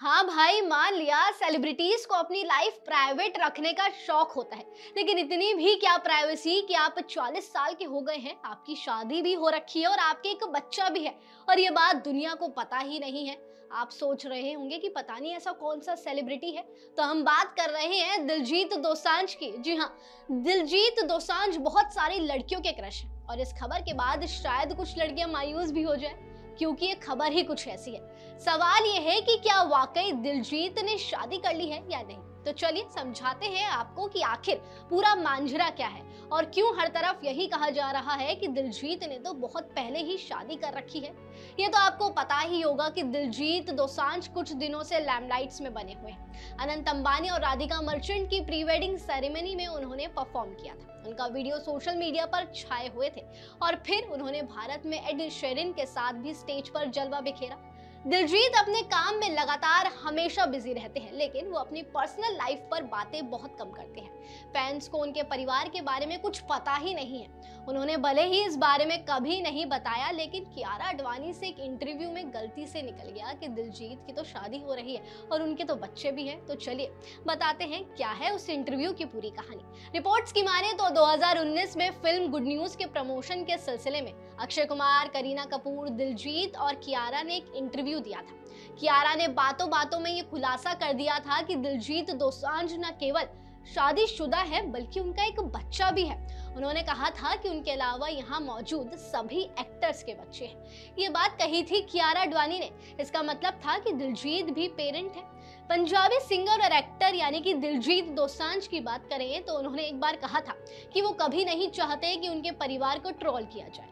हाँ भाई, मान लिया सेलिब्रिटीज को अपनी लाइफ प्राइवेट रखने का शौक होता है, लेकिन इतनी भी क्या प्राइवेसी कि आप 40 साल के हो गए हैं, आपकी शादी भी हो रखी है और आपके एक बच्चा भी है और ये बात दुनिया को पता ही नहीं है। आप सोच रहे होंगे कि पता नहीं ऐसा कौन सा सेलिब्रिटी है, तो हम बात कर रहे हैं दिलजीत दोसांझ की। जी हाँ, दिलजीत दोसांझ बहुत सारी लड़कियों के क्रश है और इस खबर के बाद शायद कुछ लड़कियां मायूस भी हो जाए, क्योंकि ये खबर ही कुछ ऐसी है। सवाल ये है कि क्या वाकई दिलजीत ने शादी कर ली है या नहीं। तो चलिए समझाते हैं आपको कि आखिर पूरा मांझरा क्या है और क्यों हर तरफ यही कहा जा रहा है कि दिलजीत ने तो बहुत पहले ही शादी कर रखी है। ये तो आपको पता ही होगा कि दिलजीत दोसांझ कुछ दिनों से लैमलाइट्स में बने हुए हैं। अनंत अंबानी और राधिका मर्चेंट की प्री वेडिंग सेरेमनी में उन्होंने परफॉर्म किया था। उनका वीडियो सोशल मीडिया पर छाए हुए थे और फिर उन्होंने भारत में एड शेरिन के साथ भी स्टेज पर जलवा बिखेरा। दिलजीत अपने काम में लगातार हमेशा बिजी रहते हैं, लेकिन वो अपनी पर्सनल लाइफ पर बातें बहुत कम करते हैं। फैंस को उनके परिवार के बारे में कुछ पता ही नहीं है। उन्होंने भले ही इस बारे में कभी नहीं बताया, लेकिन कियारा आडवाणी से एक इंटरव्यू में गलती से निकल गया कि दिलजीत की तो शादी हो रही है और उनके तो बच्चे भी हैं। तो चलिए बताते हैं क्या है उस इंटरव्यू की पूरी कहानी। रिपोर्ट्स की माने तो 2019 में फिल्म गुड न्यूज के प्रमोशन के सिलसिले में अक्षय कुमार, करीना कपूर, दिलजीत और कियारा ने एक इंटरव्यू दिया था। कियारा ने बातों बातों में ये खुलासा कर दिया था कि दिलजीत दोसांझ न केवल शादीशुदा है बल्कि उनका एक बच्चा भी है। उन्होंने कहा था कि उनके अलावा यहाँ मौजूद सभी एक्टर्स के बच्चे हैं। ये बात कही थी कियारा आडवाणी ने। इसका मतलब था कि दिलजीत भी पेरेंट है। पंजाबी सिंगर और एक्टर यानी कि दिलजीत दोसांझ की बात करें तो उन्होंने एक बार कहा था कि वो कभी नहीं चाहते कि उनके परिवार को ट्रोल किया जाए।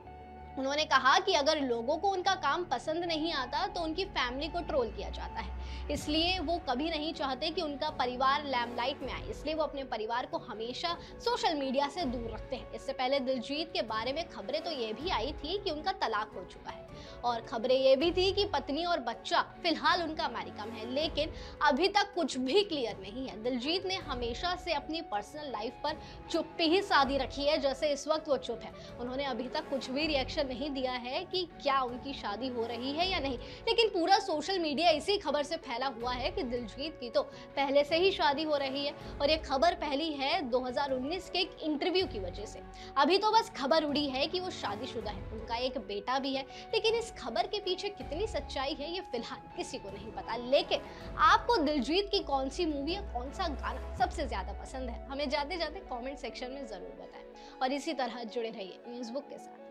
उन्होंने कहा कि अगर लोगों को उनका काम पसंद नहीं आता तो उनकी फैमिली को ट्रोल किया जाता है, इसलिए वो कभी नहीं चाहते कि उनका परिवार लैमलाइट में आए, इसलिए वो अपने परिवार को हमेशा सोशल मीडिया से दूर रखते हैं। इससे पहले दिलजीत के बारे में खबरें तो ये भी आई थी कि उनका तलाक हो चुका है और खबरें ये भी थी कि पत्नी और बच्चा फिलहाल उनका अमेरिका में है, लेकिन अभी तक कुछ भी क्लियर नहीं है। दिलजीत ने हमेशा से अपनी पर्सनल लाइफ पर चुप्पी ही साधी रखी है, जैसे इस वक्त वो चुप है। उन्होंने अभी तक कुछ भी रिएक्शन नहीं दिया है कि क्या उनकी शादी हो रही है या नहीं, लेकिन पूरा सोशल मीडिया इसी खबर से फैला हुआ है कि दिलजीत की तो पहले से ही शादी हो रही है और ये खबर पहली है 2019 के एक इंटरव्यू की वजह से। अभी तो बस खबर उड़ी है कि वो शादीशुदा है, उनका एक बेटा भी है, लेकिन इस खबर के पीछे कितनी सच्चाई है ये फिलहाल किसी को नहीं पता। लेकिन आपको दिलजीत की कौन सी मूवी या कौन सा गाना सबसे ज्यादा पसंद है, हमें जाते जाते कमेंट सेक्शन में जरूर बताएं और इसी तरह जुड़े रहिए न्यूज़ बुक के साथ।